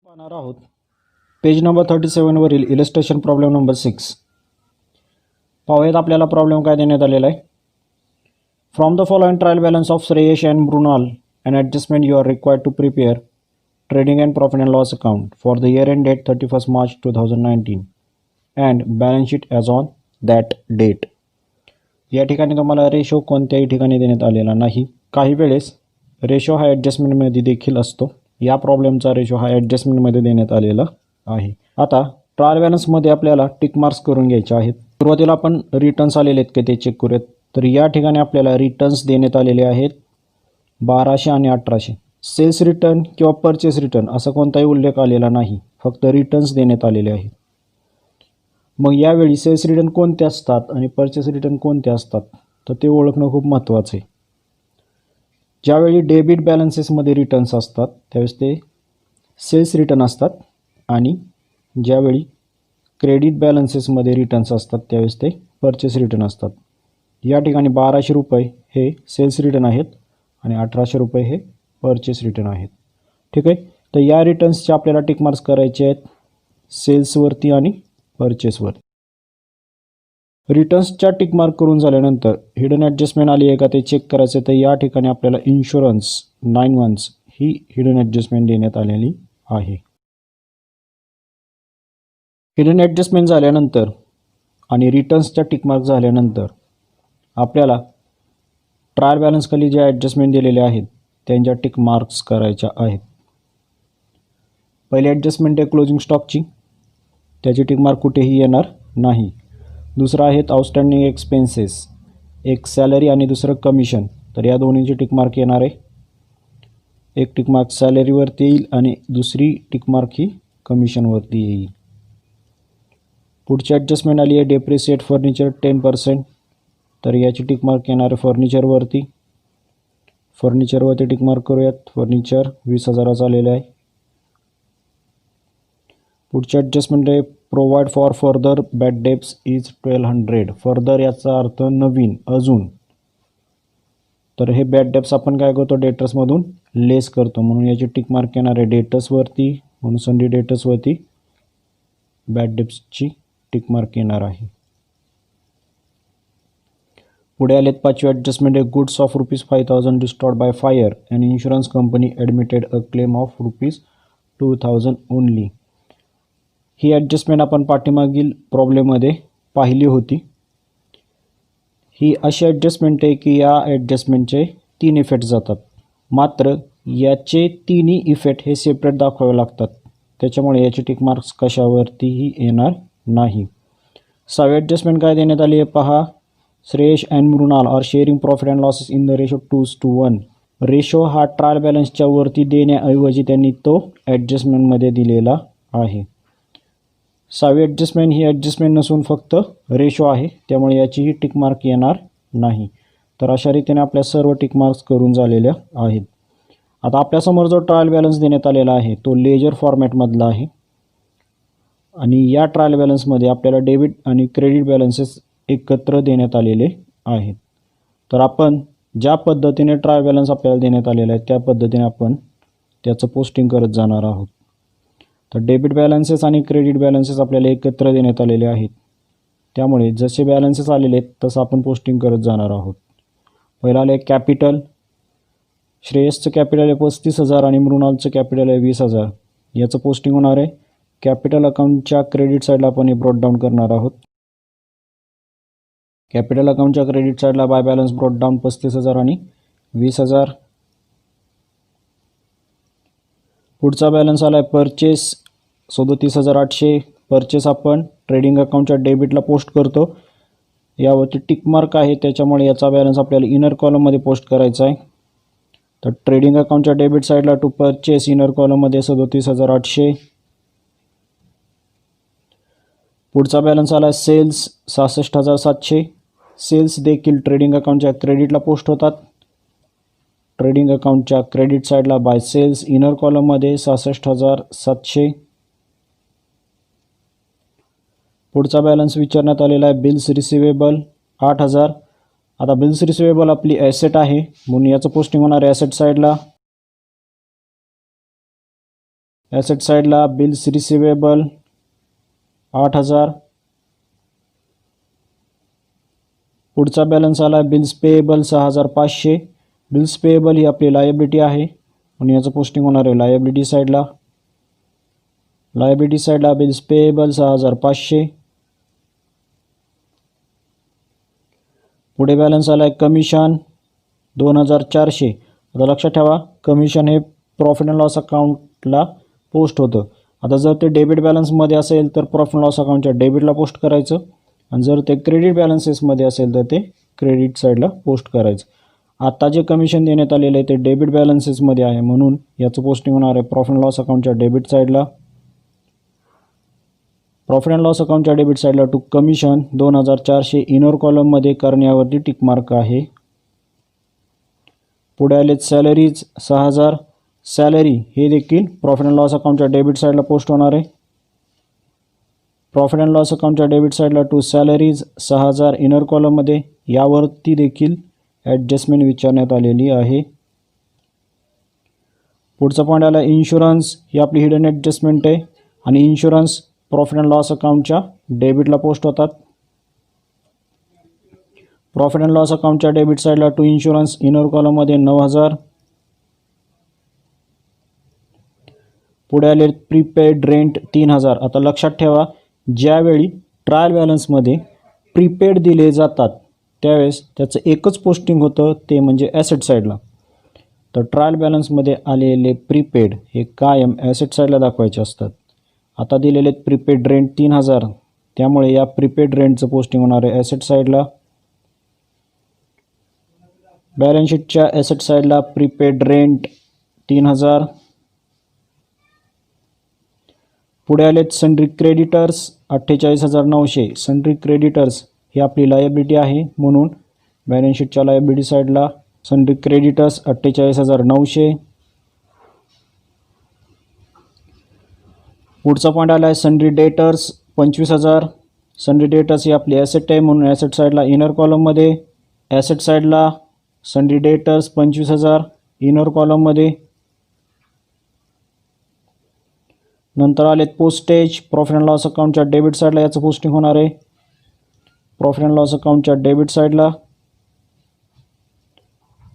पाहणार आहोत page number 37 वरील इलस्ट्रेशन प्रॉब्लेम नंबर 6. पाहूयात आपल्याला प्रॉब्लेम काय देण्यात आलेला आहे. From the following trial balance of Shreyash and Mrunal and adjustment you are required to prepare trading and profit and loss account for the year end date 31 March 2019 and balance sheet as on that date. या ठिकाणी तुम्हाला ratio कोणत्याही ठिकाणी देण्यात आलेला नाही. काही वेळेस रेशो हा ॲडजस्टमेंटमध्ये देखील असतो. या प्रॉब्लेमचा रेशो हा ॲडजस्टमेंटमध्ये देण्यात आलेला आहे. आता ट्रायल बॅलन्समध्ये आपल्याला टिक मार्क्स करून घ्यायचे आहेत. सुरुवातीला आपण रिटर्न्स आलेले आहेत की ते चेक करूयात. तर या ठिकाणी आपल्याला रिटर्न्स देण्यात आलेले आहेत 1200 आणि 1800. सेल्स रिटर्न किंवा परचेस रिटर्न असा कोणताही उल्लेख आलेला नाही, फक्त रिटर्न्स देण्यात आलेले आहेत. मग यावेळी सेल्स रिटर्न कोणते असतात आणि परचेस रिटर्न कोणते असतात तर ते ओळखणं खूप महत्त्वाचं आहे. ज्यावेळी डेबिट बॅलन्सेसमध्ये रिटर्न्स असतात त्यावेळेस ते सेल्स रिटर्न असतात आणि ज्यावेळी क्रेडिट बॅलन्सेसमध्ये रिटर्न्स असतात त्यावेळेस ते परचेस रिटर्न असतात. या ठिकाणी 1200 रुपये हे सेल्स रिटर्न आहेत आणि 1800 रुपये हे परचेस रिटर्न आहेत. ठीक आहे. तर या रिटर्न्सचे आपल्याला टिक मार्क्स करायचे आहेत सेल्सवरती आणि परचेसवर. रिटर्न्सच्या टिक मार्क करून झाल्यानंतर हिडन ॲडजस्टमेंट आली आहे का ते चेक करायचं. तर या ठिकाणी आपल्याला इन्शुरन्स 9 months ही हिडन ॲडजस्टमेंट देण्यात आलेली आहे. हिडन ॲडजस्टमेंट झाल्यानंतर आणि रिटर्न्सच्या टिक मार्क झाल्यानंतर आपल्याला ट्रायल बॅलन्सखाली जे ॲडजस्टमेंट दिलेले आहेत त्यांच्या टिक मार्क्स करायच्या आहेत. पहिली ॲडजस्टमेंट आहे क्लोजिंग स्टॉकची, त्याची टिक मार्क कुठेही येणार नाही. दुसरं आहेत आउटस्टँडिंग एक्सपेन्सेस, एक सॅलरी आणि दुसरं कमिशन, तर या दोन्हीची टिक मार्क येणार आहे. एक टिक मार्क सॅलरीवरती येईल आणि दुसरी टिक मार्क ही कमिशनवरती येईल. पुढची ॲडजस्टमेंट आली आहे डेप्रिसिएट फर्निचर 10%, तर याची टिक मार्क येणार आहे फर्निचरवरती. फर्निचरवरती टिक मार्क करूयात. फर्निचर 20,000 आलेलं आहे. पुढची ॲडजस्टमेंट आहे provide for further bad debts is 1200. Further याचा अर्थ नवीन, अजून. तर हे बॅड डेब्ट्स आपण काय करतो डेटर्समधून लेस करतो, म्हणून याची टिक मार्क येणार आहे डेटर्सवरती. म्हणून सन्डी डेटर्सवरती बॅड डेब्ट्सची टिक मार्क येणार आहे. पुढे आलेत पाचवी ॲडजस्टमेंट आहे goods of ₹5,000 destroyed by fire and insurance company admitted a claim of ₹2,000 only. He adjustment आपण पाठीमागील प्रॉब्लेममध्ये पाहिली होती. ही अशी ॲडजस्टमेंट आहे की या ॲडजस्टमेंटचे 3 इफेक्ट जातात, मात्र याचे तिन्ही इफेक्ट हे सेपरेट दाखवावे लागतात. त्याच्यामुळे याची टिक मार्क्स कशावरतीही येणार नाही. 6वी ॲडजस्टमेंट काय देण्यात आली आहे पहा. Shreyash and Mrunal are sharing profit and losses in the ratio 2:1. Ratio हा ट्रायल बॅलन्सच्या वरती देण्याऐवजी त्यांनी तो ॲडजस्टमेंटमध्ये दिलेला आहे. 6वी ॲडजस्टमेंट ही ॲडजस्टमेंट नसून फक्त रेशो आहे, त्यामुळे याचीही टिक मार्क येणार नाही. तर अशा रीतीने आपल्या सर्व टिक मार्क्स करून झालेल्या आहेत. आता आपल्यासमोर जो ट्रायल बॅलन्स देण्यात आलेला आहे तो लेजर फॉर्मॅटमधला आहे आणि या ट्रायल बॅलन्समध्ये आपल्याला डेबिट आणि क्रेडिट बॅलन्सेस एकत्र देण्यात आलेले आहेत. तर आपण ज्या पद्धतीने ट्रायल बॅलन्स आपल्याला देण्यात आलेला आहे त्या पद्धतीने आपण त्याचं पोस्टिंग करत जाणार आहोत. तर डेबिट बॅलन्सेस आणि क्रेडिट बॅलन्सेस आपल्याला एकत्र देण्यात आलेले आहेत, त्यामुळे जसे बॅलन्सेस आलेले आहेत तसं आपण पोस्टिंग करत जाणार आहोत. पहिला आले कॅपिटल. श्रेयसचं कॅपिटल आहे 35,000 आणि मृणालचं कॅपिटल आहे 20,000. याचं पोस्टिंग होणार आहे कॅपिटल अकाउंटच्या क्रेडिट साईडला आपण हे ब्रॉट डाऊन करणार आहोत. कॅपिटल अकाउंटच्या क्रेडिट साईडला बाय बॅलन्स ब्रॉट डाऊन 35,000 आणि 20,000. पुढचा बॅलन्स आला आहे परचेस 37,800. परचेस आपण ट्रेडिंग अकाउंटच्या डेबिटला पोस्ट करतो. यावरती टिक मार्क आहे, त्याच्यामुळे याचा बॅलन्स आपल्याला इनर कॉलममध्ये पोस्ट करायचा आहे. तर ट्रेडिंग अकाउंटच्या डेबिट साईडला टू परचेस इनर कॉलममध्ये 37,800. पुढचा बॅलन्स आला आहे सेल्स 66,700. सेल्स देखील ट्रेडिंग अकाउंटच्या क्रेडिटला पोस्ट होतात. ट्रेडिंग अकाउंटच्या क्रेडिट साईडला बाय सेल्स इनर कॉलममध्ये 66,700. पुढचा बॅलन्स विचारण्यात आलेला आहे बिल्स रिसिवेबल 8,000. आता बिल्स रिसिवेबल आपली ॲसेट आहे म्हणून याचं पोस्टिंग होणार आहे ॲसेट साईडला. ॲसेट साईडला बिल्स रिसिवेबल 8,000. पुढचा बॅलन्स आला बिल्स पेएबल 6,500. बिल्स पेएबल ही आपली लायबिलिटी आहे म्हणून याचं पोस्टिंग होणार आहे लायबिलिटी साईडला. लायबिलिटी साईडला बिल्स पेएबल 6,500. पुढे बॅलन्स आला आहे कमिशन 2,400. आता लक्षात ठेवा कमिशन हे प्रॉफिट अँड लॉस अकाउंटला पोस्ट होतं. आता जर ते डेबिट बॅलन्समध्ये असेल तर प्रॉफिट अँड लॉस अकाउंटच्या डेबिटला पोस्ट करायचं आणि जर ते क्रेडिट बॅलन्सेसमध्ये असेल तर ते क्रेडिट साईडला पोस्ट करायचं. आता जे कमिशन देण्यात आलेलं आहे ते डेबिट बॅलन्सेसमध्ये आहे म्हणून याचं पोस्टिंग होणार आहे प्रॉफिट अँड लॉस अकाउंटच्या डेबिट साईडला. प्रॉफिट अँड लॉस अकाउंटच्या डेबिट साईडला टू कमिशन 2,400 इनर कॉलममध्ये कारण यावरती टिक मार्क आहे. पुढे आलेत सॅलरीज 6,000. सॅलरी हे देखील प्रॉफिट अँड लॉस अकाउंटच्या डेबिट साईडला पोस्ट होणार आहे. प्रॉफिट अँड लॉस अकाउंटच्या डेबिट साईडला टू सॅलरीज 6,000 इनर कॉलममध्ये यावरती देखील ॲडजस्टमेंट विचारण्यात आलेली आहे. पुढचा पॉईंट आला इन्शुरन्स ही आपली हिडन ॲडजस्टमेंट आहे आणि इन्शुरन्स प्रॉफिट अँड लॉस अकाउंटच्या डेबिटला पोस्ट होतात. प्रॉफिट अँड लॉस अकाउंटच्या डेबिट साईडला टू इन्शुरन्स इनर कॉलममध्ये 9,000. पुढे आले प्रीपेड रेंट 3,000. आता लक्षात ठेवा ज्यावेळी ट्रायल बॅलन्समध्ये प्रीपेड दिले जातात त्यावेळेस त्याचं एकच पोस्टिंग होतं ते म्हणजे ॲसेट साईडला. तर ट्रायल बॅलन्समध्ये आलेले प्रीपेड हे कायम ॲसेट साईडला दाखवायचे असतात. आता दिलेले प्रीपेड रेंट 3,000 त्यामुळे या प्रीपेड रेंटचं पोस्टिंग होणार आहे ॲसेट साईडला. बॅलन्स शीटच्या ॲसेट साईडला प्रीपेड रेंट 3,000. पुढे आलेत सन्ड्री क्रेडिटर्स 48,900. सन्ड्री क्रेडिटर्स ही आपली लायबिलिटी आहे म्हणून बॅलन्स शीटच्या लायबिलिटी साईडला सन्ड्री क्रेडिटर्स 48,900. पुढचा पॉईंट आला आहे सन्ड्री डेटर्स 25,000. सन्ड्री डेटर्स ही आपली ॲसेट आहे म्हणून ॲसेट साईडला इनर कॉलममध्ये ॲसेट साईडला सन्ड्री डेटर्स 25,000 इनर कॉलममध्ये. नंतर आलेत पोस्टेज प्रॉफिट अँड लॉस अकाउंटच्या डेबिट साईडला याचं पोस्टिंग होणार आहे. प्रॉफिट अँड लॉस अकाउंटच्या डेबिट साईडला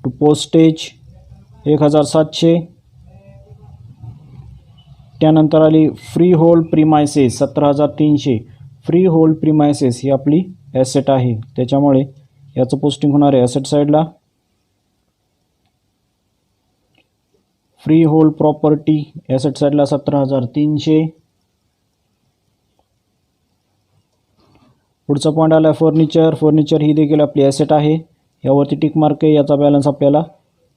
टू पोस्टेज 1,700. त्यानंतर आली freehold premises 17,300. Freehold premises ही आपली ॲसेट आहे त्याच्यामुळे याचं पोस्टिंग होणार आहे ॲसेट साईडला. फ्री होल्ड प्रॉपर्टी ॲसेट साईडला 17,300. पुढचा पॉईंट आला फर्निचर. फर्निचर ही देखील आपली ॲसेट आहे यावरती टिक मार्क आहे. याचा बॅलन्स आपल्याला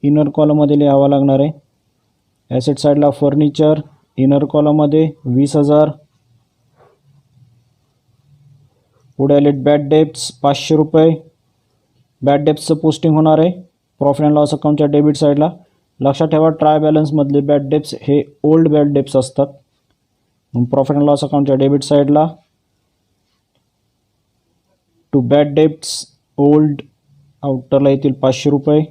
इनर कॉलममध्ये लिहावा लागणार आहे. ॲसेट साईडला फर्निचर इनर कॉलममध्ये 20,000. पुढे आले बॅड डेब्ट्स 500 रुपये. बॅड डेब्ट्सचं पोस्टिंग होणार आहे प्रॉफिट अँड लॉस अकाउंटच्या डेबिट साईडला. लक्षात ठेवा ट्राय बॅलन्समधले बॅड डेब्ट्स हे ओल्ड बॅड डेब्ट्स असतात. प्रॉफिट अँड लॉस अकाउंटच्या डेबिट साईडला टू बॅड डेब्ट्स ओल्ड आउटरला येतील 500 रुपये.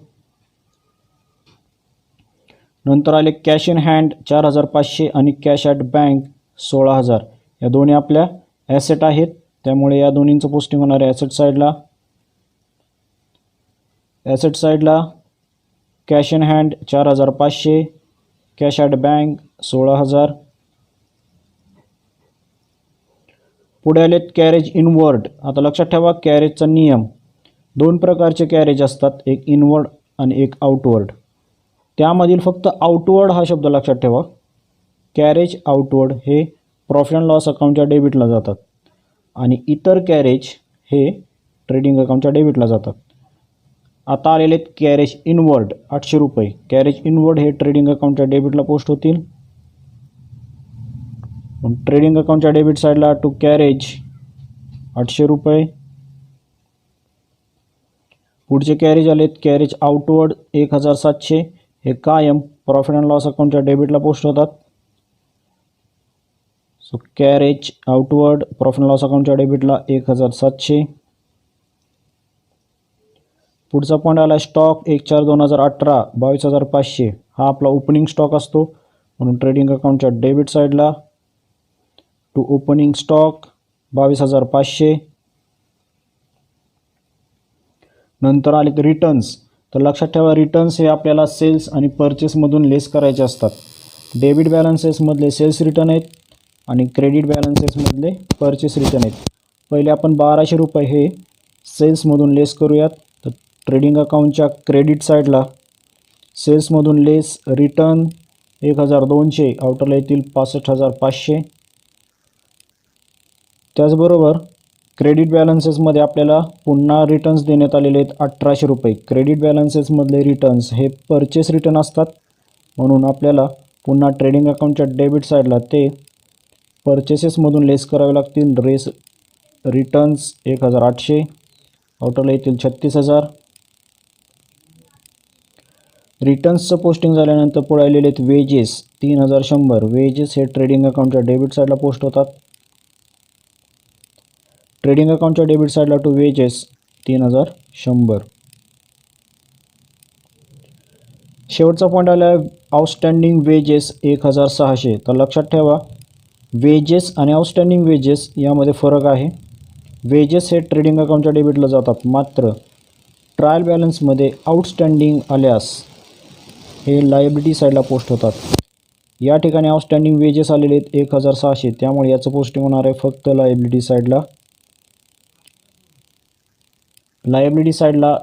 नंतर आले कॅश इन हँड 4,500 आणि कॅश ॲट बँक 16,000. या दोन्ही आपल्या ॲसेट आहेत त्यामुळे या दोन्हींचं पोस्टिंग होणार आहे ॲसेट साईडला. ॲसेट साईडला cash in hand 4,500 cash at bank 16,000. पुढे आलेत कॅरेज इनवर्ड. आता लक्षात ठेवा कॅरेजचा नियम 2 प्रकारचे कॅरेज असतात एक इनवर्ड आणि एक आउटवर्ड. त्यामधील फक्त आउटवर्ड हा शब्द लक्षात ठेवा. कॅरेज आउटवर्ड हे प्रॉफिट अँड लॉस अकाउंटच्या डेबिटला जातात आणि इतर कॅरेज हे ट्रेडिंग अकाउंटच्या डेबिटला जातात. आता आलेले कॅरेज इनवर्ड 800 रुपये. कॅरेज इनवर्ड हे ट्रेडिंग अकाउंटच्या डेबिटला पोस्ट होतील. ट्रेडिंग अकाउंटच्या डेबिट साईडला टू कॅरेज 800 रुपये. पुढचे कॅरेज आलेत कॅरेज आउटवर्ड 1,700. हे कायम प्रॉफिट अँड लॉस अकाउंटच्या डेबिटला पोस्ट होतात. So carriage outward profit and loss अकाउंटच्या डेबिटला 1,700. पुढचा पॉईंट आला स्टॉक 1/4/2018 22,500. हा आपला ओपनिंग स्टॉक असतो म्हणून ट्रेडिंग अकाउंटच्या डेबिट साईडला टू ओपनिंग स्टॉक 22,500. नंतर आले तर रिटर्न्स. तर लक्षात ठेवा, रिटर्न्स हे आपल्याला सेल्स आणि परचेसमधून लेस करायचे असतात. डेबिट बॅलन्सेसमधले सेल्स रिटर्न आहेत आणि क्रेडिट बॅलन्सेसमधले परचेस रिटर्न आहेत. पहिले आपण 1200 रुपये हे सेल्समधून लेस करूयात. तर ट्रेडिंग अकाउंटच्या क्रेडिट साईडला सेल्समधून लेस रिटर्न 1,200, आउटरला येतील 65,500. त्याचबरोबर क्रेडिट बॅलन्सेसमध्ये आपल्याला पुन्हा रिटर्न्स देण्यात आलेले आहेत 1800 रुपये. क्रेडिट बॅलन्सेसमधले रिटर्न्स हे परचेस रिटर्न असतात, म्हणून आपल्याला पुन्हा ट्रेडिंग अकाउंटच्या डेबिट साईडला ते परचेसेसमधून लेस करावे लागतील. रिटर्न्स 1,800, आउटरला येतील 36,000. रिटर्न्सचं पोस्टिंग झाल्यानंतर पुढे आलेले आहेत वेजेस 3,100. वेजेस हे ट्रेडिंग अकाउंटच्या डेबिट साईडला पोस्ट होतात. ट्रेडिंग अकाउंटच्या डेबिट साईडला टू वेजेस 3,100. शेवटचा पॉईंट आला आहे आउटस्टँडिंग वेजेस 1,600. तर लक्षात ठेवा, वेजेस आणि आउटस्टँडिंग वेजेस यामध्ये फरक आहे. वेजेस हे ट्रेडिंग अकाउंटच्या डेबिटला जातात, मात्र ट्रायल बॅलन्समध्ये आउटस्टँडिंग आल्यास हे लायबिलिटी साईडला पोस्ट होतात. या ठिकाणी आउटस्टँडिंग वेजेस आलेले आहेत 1,600, त्यामुळे याचं पोस्टिंग होणार आहे फक्त लायबिलिटी साईडला. लायबिलिटी साईडला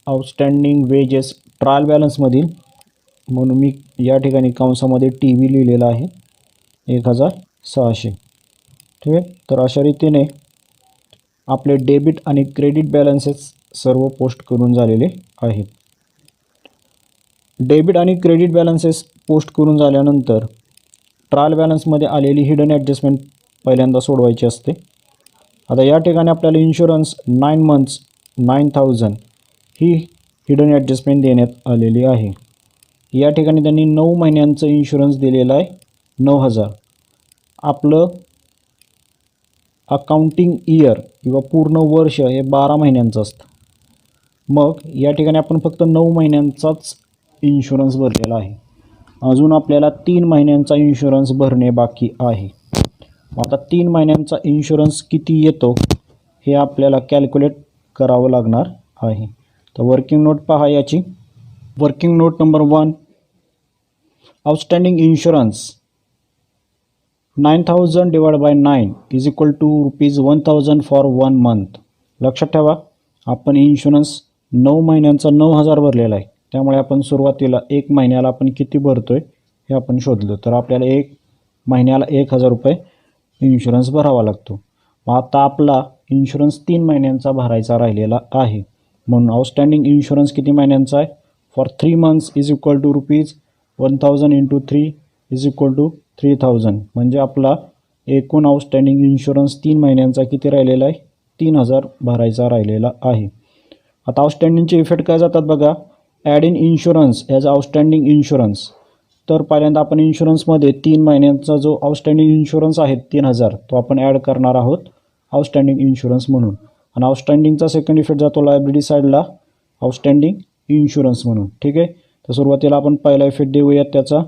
आउटस्टँडिंग वेजेस ट्रायल बॅलन्समधील, म्हणून मी या ठिकाणी कंसामध्ये TV लिहिलेला आहे 1,600. ठीक आहे. तर अशा रीतीने आपले डेबिट आणि क्रेडिट बॅलन्सेस सर्व पोस्ट करून झालेले आहेत. डेबिट आणि क्रेडिट बॅलन्सेस पोस्ट करून झाल्यानंतर ट्रायल बॅलन्समध्ये आलेली हिडन ॲडजस्टमेंट पहिल्यांदा सोडवायची असते. आता या ठिकाणी आपल्याला इन्शुरन्स 9 months 9,000 ही हिडन ॲडजस्टमेंट देण्यात आलेली आहे. या ठिकाणी त्यांनी 9 महिन्यांचं इन्शुरन्स दिलेलं आहे 9,000. आपलं अकाउंटिंग इयर किंवा पूर्ण वर्ष हे 12 महिन्यांचं असतं. मग या ठिकाणी आपण फक्त 9 महिन्यांचाच इन्शुरन्स भरलेला आहे. अजून आपल्याला 3 महिन्यांचा इन्शुरन्स भरणे बाकी आहे. आता 3 महिन्यांचा इन्शुरन्स किती येतो हे आपल्याला कॅल्क्युलेट करावं लागणार आहे. तर वर्किंग नोट पहा याची. Working note number 1, outstanding insurance 9,000 divide by 9 is equal to ₹1,000 for 1 month. लक्षात ठेवा, आपण इन्शुरन्स 9 महिन्यांचा 9,000 भरलेला आहे, त्यामुळे आपण सुरुवातीला 1 महिन्याला आपण किती भरतोय हे आपण शोधलं. तर आपल्याला 1 महिन्याला 1,000 रुपये इन्शुरन्स भरावा लागतो. आता आपला इन्शुरन्स 3 महिन्यांचा भरायचा राहिलेला आहे, म्हणून आउटस्टँडिंग इन्शुरन्स किती महिन्यांचा आहे? For 3 months is equal to ₹1,000 × 3 is equal to 3,000. म्हणजे आपला एकूण आउटस्टँडिंग इन्शुरन्स 3 महिन्यांचा किती राहिलेला आहे? 3,000 भरायचा राहिलेला आहे. आता आउटस्टँडिंगचे इफेक्ट काय जातात बघा. Add in insurance as outstanding insurance. तर पहिल्यांदा आपण इन्शुरन्समध्ये 3 महिन्यांचा जो आउटस्टँडिंग इन्शुरन्स आहे 3,000 तो आपण ॲड करणार आहोत आउटस्टँडिंग इन्शुरन्स म्हणून. आणि आउटस्टँडिंगचा सेकंड इफेक्ट जातो लायबिलिटी साईडला आउटस्टँडिंग इन्शुरन्स म्हणून. ठीक आहे. तर सुरुवातीला आपण पहिला इफेक्ट देऊयात त्याचा.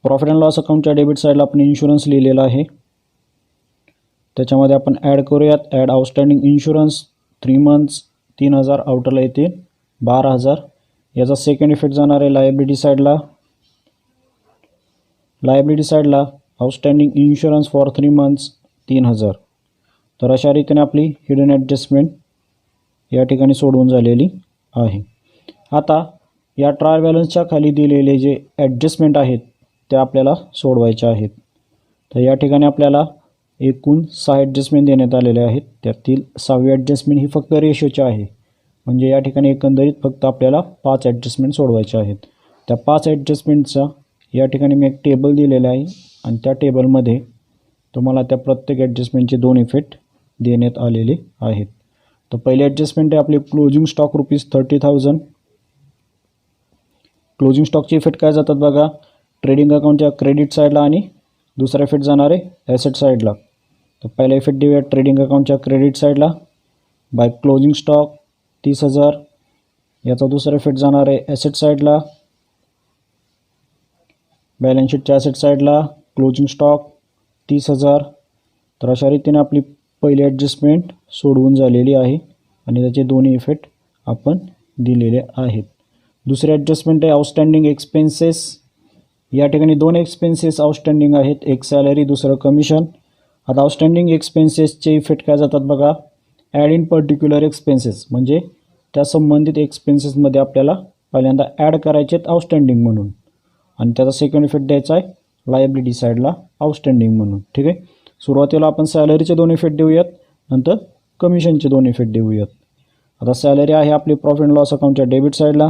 प्रॉफिट अँड लॉस अकाउंटच्या डेबिट साईडला आपण इन्शुरन्स लिहिलेला आहे, त्याच्यामध्ये आपण ॲड करूयात. ॲड आउटस्टँडिंग इन्शुरन्स 3 months 3,000, आउटरला येते 12,000. याचा सेकंड इफेक्ट जाणार आहे लायबिलिटी साईडला. लायबिलिटी साईडला आउटस्टँडिंग इन्शुरन्स फॉर 3 months 3,000. तर अशा रीतीने आपली हिडन ॲडजस्टमेंट या ठिकाणी सोडवून झालेली आहे. आता या ट्रायल बॅलन्सच्या खाली दिलेले जे ॲडजस्टमेंट आहेत त्या आपल्याला सोडवायच्या आहेत. तर या ठिकाणी आपल्याला एकूण 6 ॲडजस्टमेंट देण्यात आलेले आहेत. त्यातील 6वी ॲडजस्टमेंट ही फक्त रेशोची आहे, म्हणजे या ठिकाणी एकंदरीत फक्त आपल्याला 5 ॲडजस्टमेंट सोडवायचे आहेत. त्या 5 ॲडजस्टमेंटचा या ठिकाणी मी एक टेबल दिलेलं आहे आणि त्या टेबलमध्ये तुम्हाला त्या प्रत्येक ॲडजस्टमेंटचे 2 इफेक्ट देण्यात आलेले आहेत. तर पहिली ॲडजस्टमेंट आहे आपली क्लोजिंग स्टॉक ₹30,000. क्लोजिंग स्टॉकचे इफेक्ट काय जातात बघा. ट्रेडिंग अकाउंटच्या क्रेडिट साईडला आणि दुसरा इफेक्ट जाणार आहे ॲसेट साईडला. तर पहिला इफेक्ट देऊया ट्रेडिंग अकाउंटच्या क्रेडिट साईडला बाय क्लोजिंग स्टॉक 30,000. याचा दुसरा इफेक्ट जाणार आहे ॲसेट साईडला बॅलन्स शीटच्या ॲसेट साईडला क्लोजिंग स्टॉक 30,000. तर अशा रीतीने आपली पहिली ॲडजस्टमेंट सोडवून झालेली आहे आणि त्याचे दोन्ही इफेक्ट आपण दिलेले आहेत. दुसरी ॲडजस्टमेंट आहे आउटस्टँडिंग एक्सपेन्सेस. या ठिकाणी दोन एक्सपेन्सेस आउटस्टँडिंग आहेत, एक सॅलरी दुसरं कमिशन. आता आउटस्टँडिंग एक्सपेन्सेसचे इफेक्ट काय जातात बघा, ॲड इन पर्टिक्युलर एक्सपेन्सेस, म्हणजे त्या संबंधित एक्सपेन्सेसमध्ये आपल्याला पहिल्यांदा ॲड करायचे आहेत आउटस्टँडिंग म्हणून, आणि त्याचा सेकंड इफेक्ट द्यायचा आहे लायबिलिटी साईडला आउटस्टँडिंग म्हणून. ठीक आहे, सुरुवातीला आपण सॅलरीचे दोन इफेक्ट देऊयात, नंतर कमिशनचे दोन इफेक्ट देऊयात. आता सॅलरी आहे आपली प्रॉफिट अँड लॉस अकाउंटच्या डेबिट साईडला.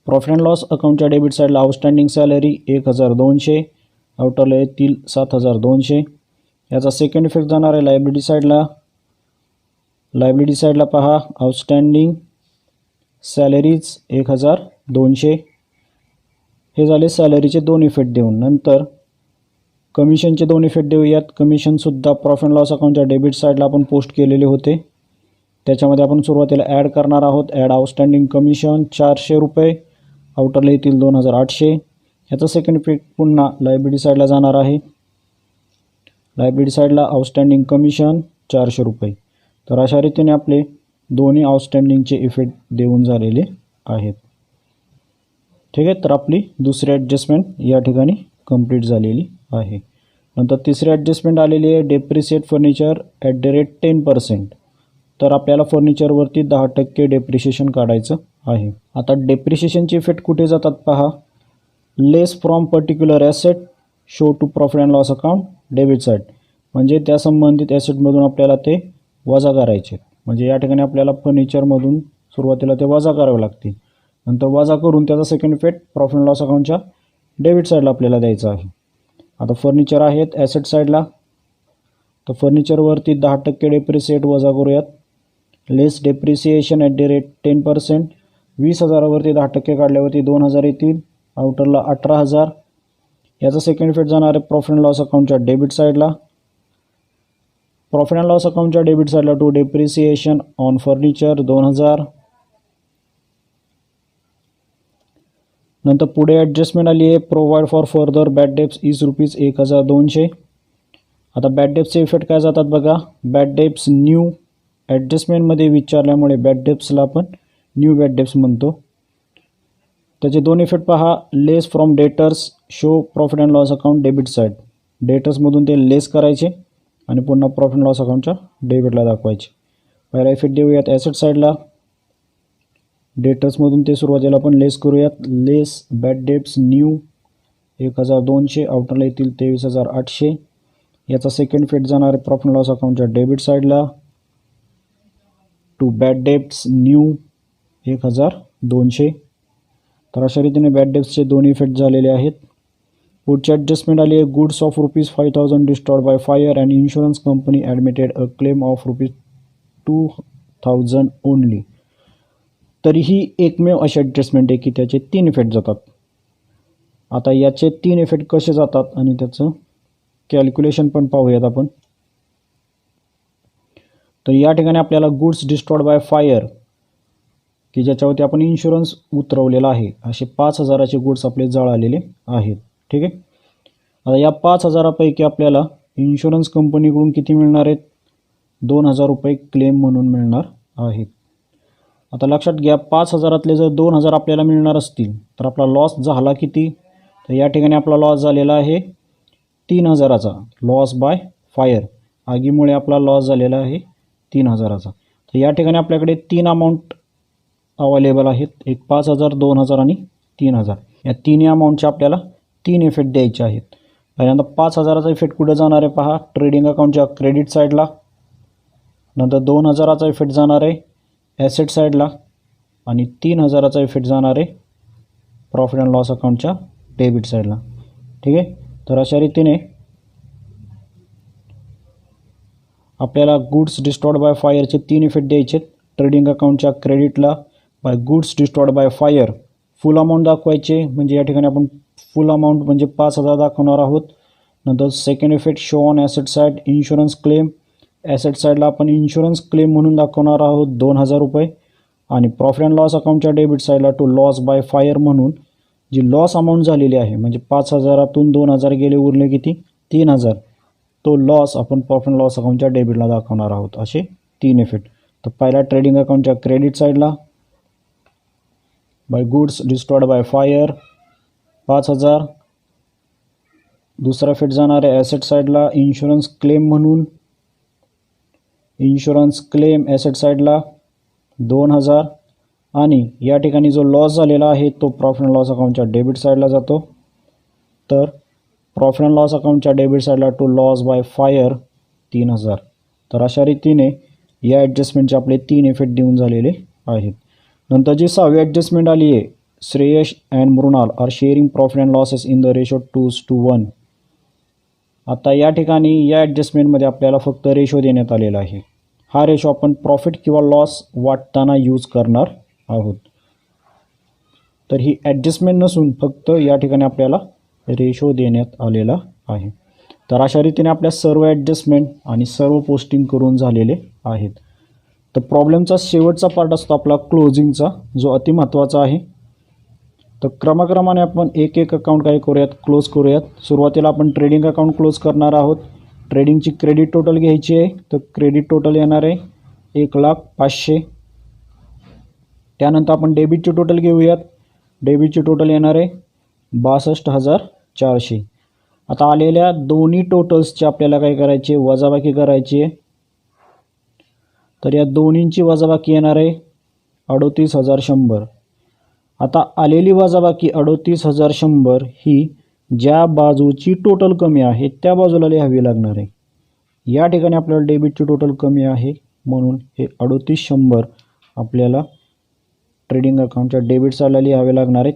प्रॉफिट अँड लॉस अकाउंटच्या डेबिट साईडला आउटस्टँडिंग सॅलरी 1,200, आउटरला येतील 7,200. याचा सेकंड इफेक्ट जाणार आहे लायबिलिटी साईडला. लायबिलिटी साईडला पहा आउटस्टँडिंग सॅलरीज 1,200. हे झाले सॅलरीचे दोन इफेक्ट देऊन. नंतर कमिशनचे दोन इफेक्ट देऊयात. कमिशनसुद्धा प्रॉफिट अँड लॉस अकाउंटच्या डेबिट साईडला आपण पोस्ट केलेले होते. त्याच्यामध्ये आपण सुरुवातीला ॲड करणार आहोत. ॲड आउटस्टँडिंग कमिशन 400 रुपये, आउटरला येतील 2,800. याचा सेकंड इफेक्ट पुन्हा लायबिलिटी साईडला जाणार आहे. लायबिलिटी साईडला आउटस्टँडिंग कमिशन 400 रुपये. तर अशा रीतीने आपले दोन्ही आउटस्टँडिंगचे इफेक्ट देऊन झालेले आहेत. ठीक आहे, तर आपली दुसरी ॲडजस्टमेंट या ठिकाणी कंप्लीट झालेली आहे. नंतर तिसरी ॲडजस्टमेंट आलेली आहे depreciate furniture at the rate 10%. तर आपल्याला फर्निचरवरती 10% डेप्रिशिएशन काढायचं आहे. आता डेप्रिशिएशनचे इफेक्ट कुठे जातात पहा, less from particular asset show to profit and loss account debit side, म्हणजे त्या संबंधित ॲसेटमधून आपल्याला ते वजा करायचे. म्हणजे या ठिकाणी आपल्याला फर्निचरमधून सुरुवातीला ते वजा करावे लागतील, नंतर वजा करून त्याचा second effect profit and loss अकाउंटच्या डेबिट साईडला आपल्याला द्यायचा आहे. आता फर्निचर आहेत ॲसेट साईडला, तर फर्निचरवरती 10% डेप्रिसिएट वजा करूयात. Less depreciation at the rate 10%. 20,000वरती 10% काढल्यावरती 2,000 येतील, आउटरला 18,000. याचा सेकंड इफेक्ट जाणार आहे प्रॉफिट अँड लॉस अकाउंटच्या डेबिट साईडला. प्रॉफिट अँड लॉस अकाउंटच्या डेबिट साईडला टू डेप्रिसिएशन ऑन फर्निचर 2,000. नंतर पुढे ॲडजस्टमेंट आली आहे provide for further bad debts is rupees 1,200. आता बॅड डेप्सचे इफेक्ट काय जातात बघा, बॅड डेप्स न्यू ॲडजस्टमेंटमध्ये विचारल्यामुळे बॅड डेप्सला आपण न्यू बॅड डेप्स म्हणतो. त्याचे दोन इफेक्ट पहा, less from debtors show profit and loss account debit side. डेटर्समधून ते लेस करायचे आणि पुन्हा प्रॉफिट अँड लॉस अकाउंटच्या डेबिटला दाखवायचे. पहिला इफेक्ट देऊयात ॲसेट साईडला. डेटर्समधून ते सुरुवातीला आपण लेस करूयात. लेस बॅड डेप्स न्यू 1,200, आउटरला येतील 23,800. याचा सेकंड इफेक्ट जाणार आहे प्रॉफिट अँड लॉस अकाउंटच्या डेबिट साईडला टू बॅड डेप्स न्यू 1,200. तर अशा रीतीने बॅड डेप्सचे दोन्ही इफेक्ट झालेले आहेत. पुढची ॲडजस्टमेंट आली आहे goods of rupees 5,000 destroyed by fire and insurance company admitted a claim of rupees 2,000 only. तरी ही एकमेव अशी ॲडजस्टमेंट आहे की त्याचे 3 इफेक्ट जातात. आता याचे 3 इफेक्ट कसे जातात आणि त्याचं कॅल्क्युलेशन पण पाहूयात आपण. तर या ठिकाणी आपल्याला गुड्स डिस्ट्रॉयड बाय फायर की ज्याच्यावरती आपण इन्शुरन्स उतरवलेला आहे, असे 5,000चे गुड्स आपले जळालेले आहेत. ठीक आहे, आता या 5,000पैकी आपल्याला इन्शुरन्स कंपनीकडून किती मिळणार आहेत, 2,000 रुपये क्लेम म्हणून मिळणार आहेत. आता लक्षात घ्या 5,000तले जर 2,000 आपल्याला मिळणार असतील तर आपला लॉस झाला किती, तर या ठिकाणी आपला लॉस झालेला आहे 3,000चा. लॉस बाय फायर, आगीमुळे आपला लॉस झालेला आहे 3,000चा. तर या ठिकाणी आपल्याकडे 3 अमाऊंट अवेलेबल आहेत, एक 5,000, 2,000 आणि 3,000. या तिन्ही अमाऊंटचे आपल्याला 3 इफेक्ट द्यायचे आहेत. पहिल्यांदा 5,000चा इफेक्ट कुठं जाणार आहे पहा, ट्रेडिंग अकाउंटच्या क्रेडिट साईडला. नंतर 2,000चा इफेक्ट जाणार आहे ॲसेट साईडला आणि 3,000चा इफेक्ट जाणार आहे प्रॉफिट अँड लॉस अकाउंटच्या डेबिट साईडला. ठीक आहे, तर अशा रीतीने आपल्याला गुड्स डिस्ट्रॉयड बाय फायरचे 3 इफेक्ट द्यायचे. ट्रेडिंग अकाउंटच्या क्रेडिटला by goods destroyed by fire full amount दाखवायचे, म्हणजे या ठिकाणी आपण फुल अमाऊंट म्हणजे 5,000 दाखवणार आहोत. नंतर second effect show on asset side insurance claim. Asset साईडला आपण इन्शुरन्स क्लेम म्हणून दाखवणार आहोत 2,000 रुपये. आणि प्रॉफिट अँड लॉस अकाउंटच्या डेबिट साईडला टू लॉस बाय फायर म्हणून जी लॉस अमाऊंट झालेली आहे म्हणजे 5,000तून 2,000 गेले, उरले किती 3,000, तो लॉस आपण प्रॉफिट अँड लॉस अकाउंटच्या डेबिटला दाखवणार आहोत. असे 3 इफेक्ट. तर पहिला ट्रेडिंग अकाउंटच्या क्रेडिट साईडला by goods destroyed by fire 5,000. दुसरा इफेक्ट जाणार आहे ॲसेट साईडला इन्शुरन्स क्लेम म्हणून, इन्शुरन्स क्लेम ॲसेट साईडला 2,000. आणि या ठिकाणी जो लॉस झालेला आहे तो प्रॉफिट अँड लॉस अकाउंटच्या डेबिट साईडला जातो. तर प्रॉफिट अँड लॉस अकाउंटच्या डेबिट साईडला टू लॉस बाय फायर 3,000. तर अशा रीतीने या ॲडजस्टमेंटचे आपले 3 इफेक्ट देऊन झालेले आहेत. नंतर जी 6वी ॲडजस्टमेंट आली आहे, Shreyash and Mrunal are sharing profit and losses in the ratio 2:1. आता या ठिकाणी या ॲडजस्टमेंटमध्ये आपल्याला फक्त रेशो देण्यात आलेला आहे. हा रेशो आपण प्रॉफिट किंवा लॉस वाटताना यूज करणार आहोत. तर ही ॲडजस्टमेंट नसून फक्त या ठिकाणी आपल्याला रेशो देण्यात आलेला आहे. तर अशा रीतीने आपल्या सर्व ॲडजस्टमेंट आणि सर्व पोस्टिंग करून झालेले आहेत. तर प्रॉब्लेमचा शेवटचा पार्ट असतो आपला क्लोजिंगचा, जो अतिमहत्त्वाचा आहे. तर क्रमाक्रमाने आपण एक एक अकाउंट काय करूयात, क्लोज करूयात. सुरुवातीला आपण ट्रेडिंग अकाउंट क्लोज करणार आहोत. ट्रेडिंगची क्रेडिट टोटल घ्यायची आहे. तर क्रेडिट टोटल येणार आहे 1,05,000. त्यानंतर आपण डेबिटची टोटल घेऊयात. डेबिटची टोटल येणार आहे 62,400. आता आलेल्या दोन्ही टोटल्सचे आपल्याला काय करायचे, वजाबाकी करायची आहे. तर या दोन्हींची वजाबाकी येणार आहे 38,100. आता आलेली वजाबाकी 38,100 ही ज्या बाजूची टोटल कमी आहे त्या बाजूला लिहावी लागणार आहे. या ठिकाणी आपल्याला डेबिटची टोटल कमी आहे म्हणून हे 38,100 आपल्याला ट्रेडिंग अकाउंटच्या डेबिट साईडला लिहावे लागणार आहेत.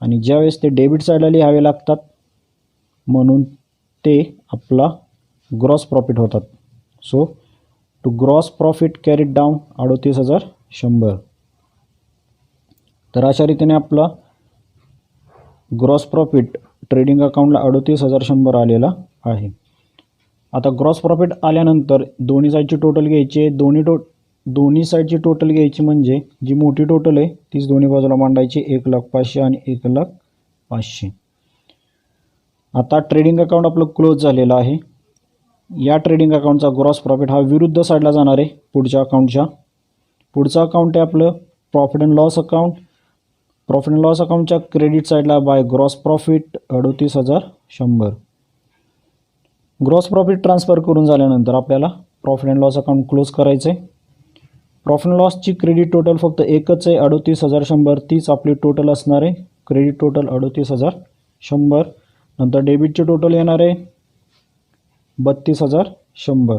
आणि ज्यावेळेस ते डेबिट साईडला लिहावे लागतात म्हणून ते आपला ग्रॉस प्रॉफिट होतात. So to gross profit carried down 38,100. तर अशा रीतीने आपला ग्रॉस प्रॉफिट ट्रेडिंग अकाउंटला 38,100 आलेला आहे. आता ग्रॉस प्रॉफिट आल्यानंतर दोन्ही साईडची टोटल घ्यायची. दोन्ही साईडची टोटल घ्यायची म्हणजे जी मोठी टोटल आहे तीच दोन्ही बाजूला मांडायची, 1,05,000 आणि 1,05,000. आता ट्रेडिंग अकाउंट आपलं क्लोज झालेलं आहे. या ट्रेडिंग अकाउंटचा ग्रॉस प्रॉफिट हा विरुद्ध साईडला जाणार आहे पुढच्या अकाउंटच्या. पुढचं अकाउंट आहे आपलं profit and loss account. Profit and loss अकाउंटच्या क्रेडिट साईडला by gross profit 38,100. Gross profit transfer करून झाल्यानंतर आपल्याला profit and loss account close करायचं आहे. प्रॉफिट अँड लॉसची क्रेडिट टोटल फक्त एकच आहे 38,100. तीच आपली टोटल असणार आहे. Credit total 38,100. नंतर डेबिटची टोटल येणार आहे 32,100.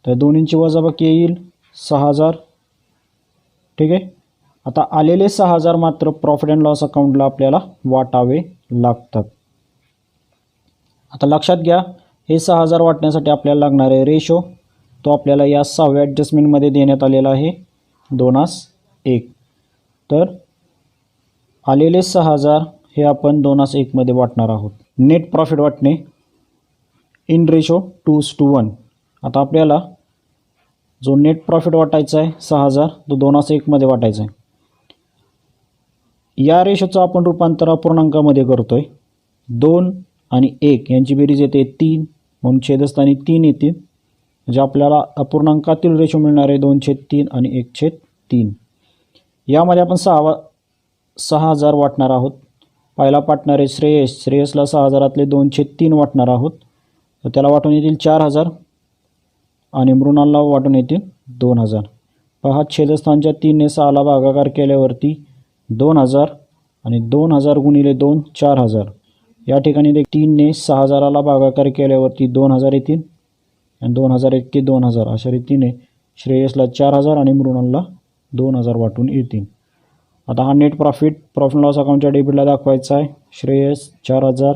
त्या दोन्हींची वजाबाकी येईल 6,000. ठीक आहे. आता आलेले 6,000 मात्र प्रॉफिट अँड लॉस अकाउंटला आपल्याला वाटावे लागतात. आता लक्षात घ्या, हे 6,000 वाटण्यासाठी आपल्याला लागणार आहे रेशो. तो आपल्याला या 6व्या ॲडजस्टमेंटमध्ये देण्यात आलेला आहे 2:1. तर आलेले 6,000 हे आपण 2:1 वाटणार आहोत. नेट प्रॉफिट वाटणे इन रेशो 2:1. आता आपल्याला जो नेट प्रॉफिट वाटायचा आहे 6,000 तो 2:1 वाटायचा आहे. या रेशोचं आपण रूपांतर अपूर्णांकामध्ये करतो आहे. 2 आणि 1 यांची बेरीज येते 3 म्हणून छेदस्थानी 3 येतील. म्हणजे आपल्याला अपूर्णांकातील रेशो मिळणार आहे 2/3 आणि 1/3. यामध्ये आपण 6,000 वाटणार आहोत. पहिला पार्टनर आहे श्रेयस. श्रेयसला 6,000तले 2/3 वाटणार आहोत. तर त्याला वाटून येतील 4,000 आणि मृणालला वाटून येतील 2,000. पहा, छेदस्थानच्या 3ने 6ला भागाकार केल्यावरती 2,000 आणि 2,000 गुणिले 2 4,000. या ठिकाणी 3ने 6,000ला भागाकार केल्यावरती 2,000 येतील आणि 2,000 इतके 2,000. अशा रीतीने श्रेयसला 4,000 आणि मृणालला 2,000 वाटून येतील. आता हा नेट प्रॉफिट लॉस अकाउंटच्या डेबिटला दाखवायचा आहे. श्रेयस 4,000,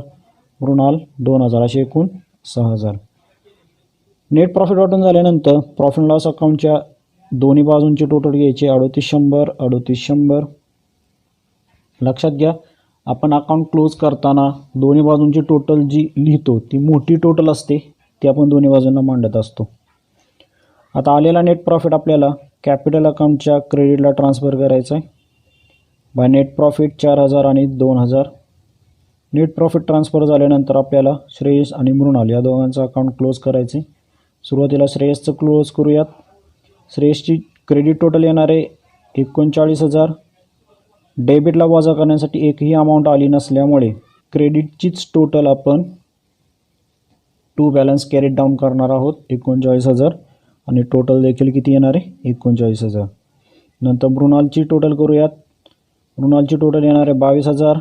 मृणाल 2,000 असे एकूण 6,000. नेट प्रॉफिट वाटून झाल्यानंतर प्रॉफिट लॉस अकाउंटच्या दोन्ही बाजूंची टोटल घ्यायची 38,100 38,100. लक्षात घ्या, आपण अकाउंट क्लोज करताना दोन्ही बाजूंची टोटल जी लिहितो ती मोठी टोटल असते, ती आपण दोन्ही बाजूंना मांडत असतो. आता आलेला नेट प्रॉफिट आपल्याला कॅपिटल अकाउंटच्या क्रेडिटला ट्रान्सफर करायचा आहे. बाय नेट प्रॉफिट 4,000 आणि 2,000. नेट प्रॉफिट ट्रान्सफर झाल्यानंतर आपल्याला श्रेयस आणि मृणाल या दोघांचं अकाउंट क्लोज करायचे. सुरुवातीला श्रेयसचं क्लोज करूयात. श्रेयसची क्रेडिट टोटल येणार आहे 39,000. डेबिटला वजा करण्यासाठी एकही अमाऊंट आली नसल्यामुळे क्रेडिटचीच टोटल आपण टू बॅलन्स कॅरीड डाऊन करणार आहोत 39,000 आणि टोटल देखील किती येणार आहे 39,000. नंतर मृणालची टोटल करूयात. मृणालची टोटल येणार आहे 22,000.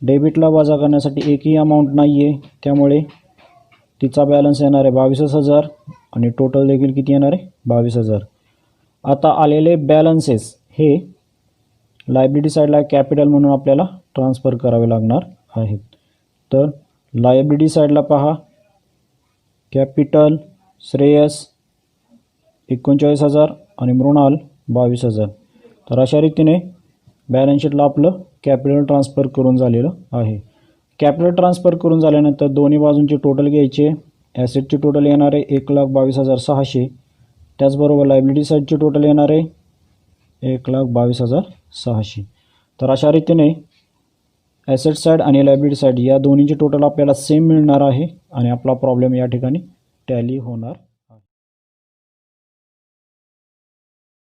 डेबिटला वजा करण्यासाठी एकही अमाऊंट नाही आहे त्यामुळे तिचा बॅलन्स येणार आहे 22,000 आणि टोटल देखील किती येणार आहे 22,000. आता आलेले बॅलन्सेस हे लायबिलिटी साईडला कॅपिटल म्हणून आपल्याला ट्रान्सफर करावे लागणार आहेत. तर लायबिलिटी साईडला पहा, कॅपिटल श्रेयस 39,000 आणि मृणाल 22,000. तर अशा रीतीने बॅलन्स शीटला आपलं कॅपिटल ट्रान्सफर करून झालेलं आहे. कॅपिटल ट्रान्सफर करून झाल्यानंतर दोन्ही बाजूंची टोटल घ्यायचे. ॲसेटची टोटल येणार आहे 1,22,600. त्याचबरोबर लायबिलिटी साईडची टोटल येणार आहे 1,22,600. तर अशा रीतीने ॲसेट साईड आणि लायबिलिटी साईड या दोन्हीची टोटल आपल्याला सेम मिळणार आहे आणि आपला प्रॉब्लेम या ठिकाणी टॅली होणार